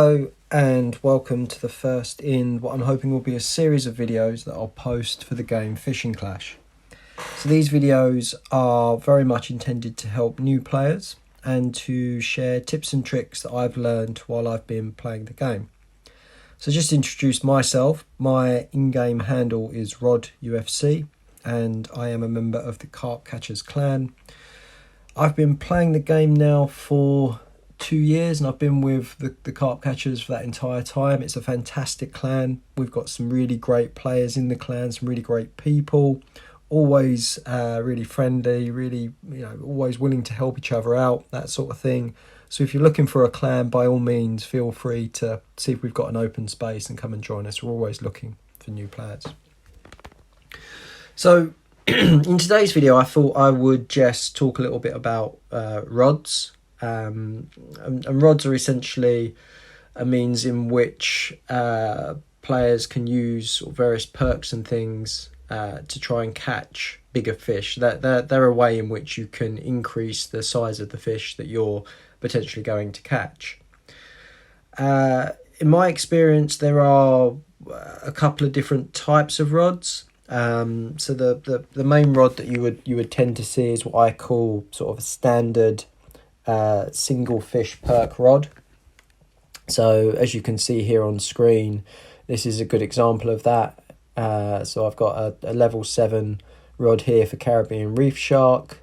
Hello and welcome to the first in what I'm hoping will be a series of videos that I'll post for the game Fishing Clash. So these videos are very much intended to help new players and to share tips and tricks that I've learned while I've been playing the game. So just to introduce myself, my in-game handle is Rod UFC and I am a member of the Carp Catchers clan. I've been playing the game now for 2 years and I've been with the Carp Catchers for that entire time. It's a fantastic clan. We've got some really great players in the clan, some really great people, always really friendly, really, always willing to help each other out, that sort of thing. So if you're looking for a clan, by all means, feel free to see if we've got an open space and come and join us. We're always looking for new players. So in today's video, I thought I would just talk a little bit about rods. And rods are essentially a means in which players can use various perks and things to try and catch bigger fish. They're a way in which you can increase the size of the fish that you're potentially going to catch. In my experience, there are a couple of different types of rods. So the main rod that you would tend to see is what I call sort of a standard single fish perk rod. So as you can see here on screen, this is a good example of that. So I've got a level 7 rod here for Caribbean reef shark.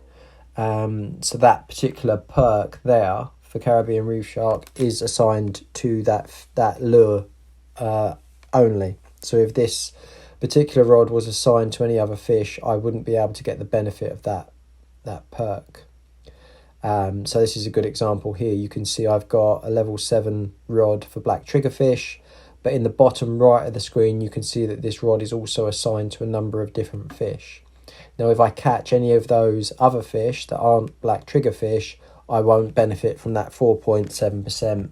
So that particular perk there for Caribbean reef shark is assigned to that lure only. So if this particular rod was assigned to any other fish, I wouldn't be able to get the benefit of that perk. So this is a good example here. You can see I've got a level 7 rod for black triggerfish, but in the bottom right of the screen you can see that this rod is also assigned to a number of different fish. Now if I catch any of those other fish that aren't black triggerfish, I won't benefit from that 4.7%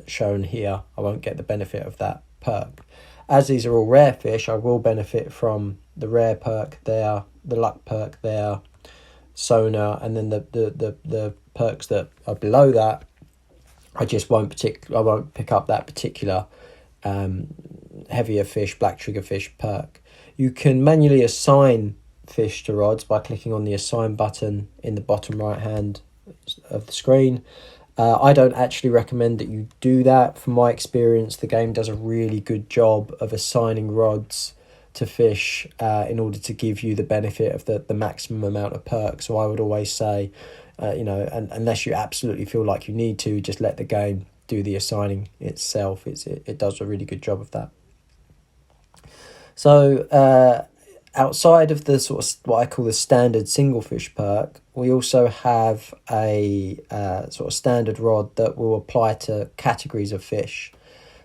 shown here. I won't get the benefit of that perk. As these are all rare fish, I will benefit from the rare perk there, the luck perk there, sonar, and then the perks that are below that. I won't pick up that particular heavier fish, black triggerfish perk. You can manually assign fish to rods by clicking on the assign button in the bottom right hand of the screen. I don't actually recommend that you do that. From my experience, the game does a really good job of assigning rods to fish in order to give you the benefit of the maximum amount of perks. So I would always say, and unless you absolutely feel like you need to, just let the game do the assigning itself. It does a really good job of that. So outside of the sort of what I call the standard single fish perk, we also have a sort of standard rod that will apply to categories of fish.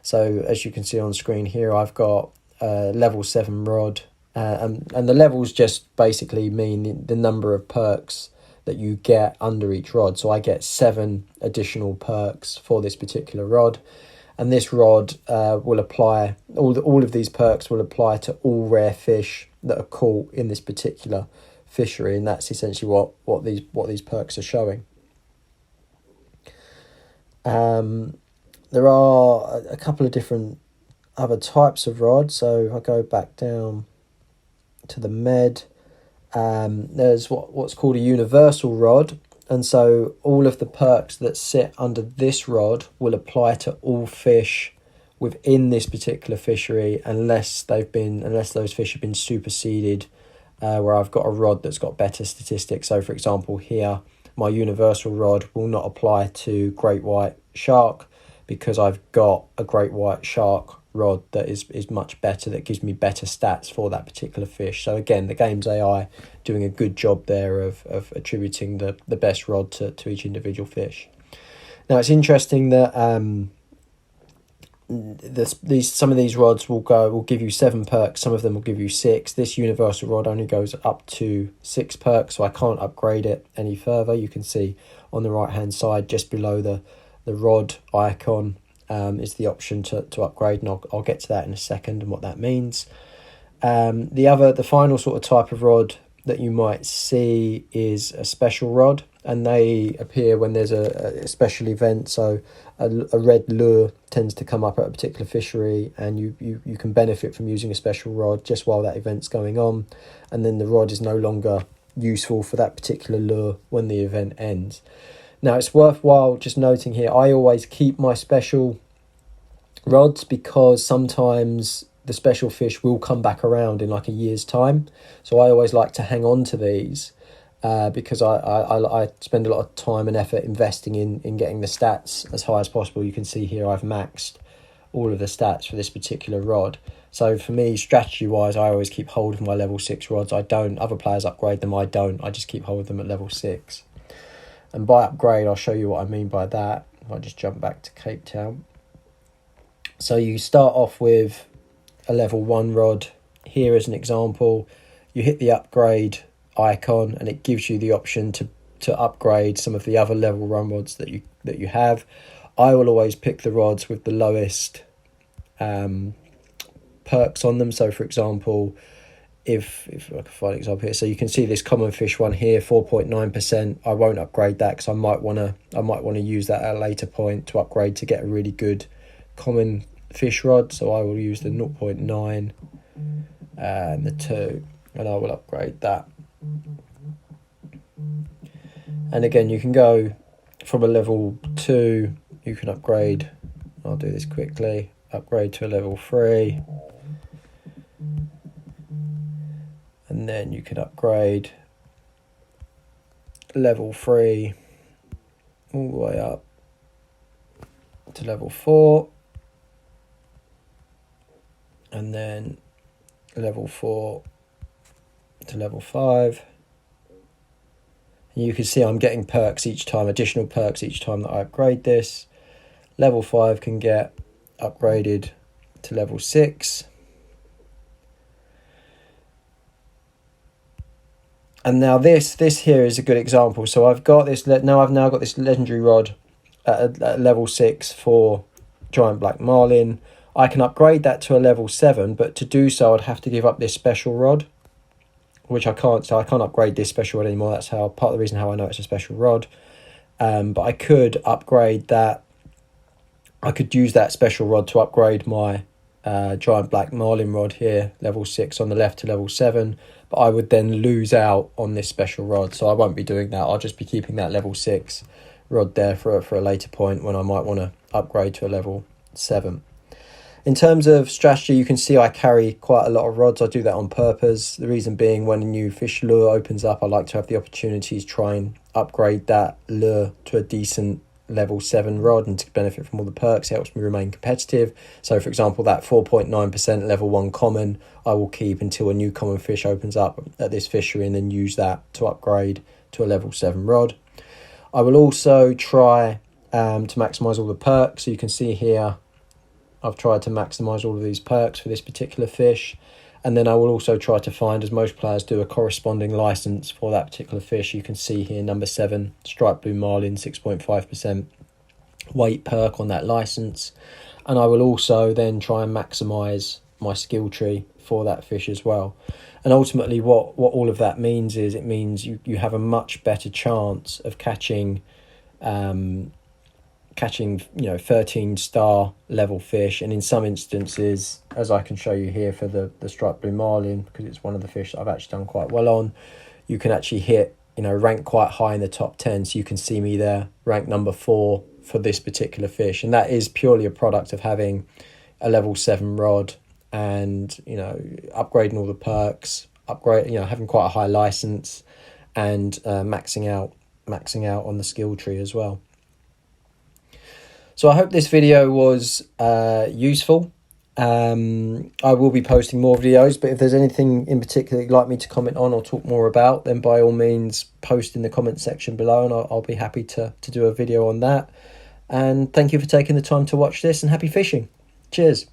So as you can see on screen here, I've got level 7 rod, and the levels just basically mean the number of perks that you get under each rod. So I get 7 additional perks for this particular rod, and this rod will apply, all of these perks will apply to all rare fish that are caught in this particular fishery, and that's essentially what these perks are showing. There are a couple of different other types of rods. So if I go back down to the med, there's what's called a universal rod, and so all of the perks that sit under this rod will apply to all fish within this particular fishery, unless those fish have been superseded, where I've got a rod that's got better statistics. So for example here, my universal rod will not apply to great white shark because I've got a great white shark rod that is much better, that gives me better stats for that particular fish. So again, the game's AI doing a good job there of attributing the best rod to each individual fish. Now it's interesting that some of these rods will give you 7 perks, some of them will give you 6. This universal rod only goes up to 6 perks, so I can't upgrade it any further. You can see on the right hand side just below the rod icon is the option to upgrade, and I'll get to that in a second and what that means. The final sort of type of rod that you might see is a special rod. and they appear when there's a special event. So a red lure tends to come up at a particular fishery, and you can benefit from using a special rod just while that event's going on, and then the rod is no longer useful for that particular lure when the event ends. Now, it's worthwhile just noting here, I always keep my special rods because sometimes the special fish will come back around in like a year's time. So I always like to hang on to these because I spend a lot of time and effort investing in getting the stats as high as possible. You can see here I've maxed all of the stats for this particular rod. So for me, strategy wise, I always keep hold of my level 6 rods. I don't, other players upgrade them, I don't. I just keep hold of them at level 6. And by upgrade, I'll show you what I mean by that. If I just jump back to Cape Town. So you start off with a level 1 rod. Here as an example, you hit the upgrade icon and it gives you the option to upgrade some of the other level 1 rods that you have. I will always pick the rods with the lowest perks on them. So for example, if I can find an example here, so you can see this common fish one here, 4.9%. I won't upgrade that because I might want to use that at a later point to upgrade to get a really good common fish rod. So I will use the 0.9 and the 2, and I will upgrade that. And again, you can go from a level 2, you can upgrade, I'll do this quickly, upgrade to a level 3, and then you can upgrade level 3 all the way up to level 4, and then level 4 to level 5. And you can see I'm getting perks each time, additional perks each time that I upgrade this. Level 5 can get upgraded to level 6. And now this here is a good example. So I've got this, I've now got this legendary rod at level 6 for giant black marlin. I can upgrade that to a level 7, but to do so I'd have to give up this special rod, which I can't. So I can't upgrade this special rod anymore. That's part of the reason how I know it's a special rod. But I could upgrade that. I could use that special rod to upgrade my giant black marlin rod here, level 6 on the left to level 7. But I would then lose out on this special rod, so I won't be doing that. I'll just be keeping that level 6 rod there for a later point when I might want to upgrade to a level 7. In terms of strategy, you can see I carry quite a lot of rods. I do that on purpose. The reason being, when a new fish lure opens up, I like to have the opportunity to try and upgrade that lure to a decent level 7 rod and to benefit from all the perks. It helps me remain competitive. So for example, that 4.9% level 1 common I will keep until a new common fish opens up at this fishery, and then use that to upgrade to a level 7 rod. I will also try to maximize all the perks. So you can see here I've tried to maximize all of these perks for this particular fish, and then I will also try to find, as most players do, a corresponding license for that particular fish. You can see here number 7, striped blue marlin, 6.5% weight perk on that license, and I will also then try and maximize my skill tree for that fish as well. And ultimately what all of that means is, it means you have a much better chance of catching 13-star level fish, and in some instances, as I can show you here for the striped blue marlin, because it's one of the fish that I've actually done quite well on, you can actually hit rank quite high in the top 10. So you can see me there, rank number 4 for this particular fish, and that is purely a product of having a level 7 rod and upgrading all the perks, having quite a high license, and maxing out on the skill tree as well. So I hope this video was useful. I will be posting more videos, but if there's anything in particular you'd like me to comment on or talk more about, then by all means post in the comment section below, and I'll be happy to do a video on that. And thank you for taking the time to watch this, and happy fishing. Cheers.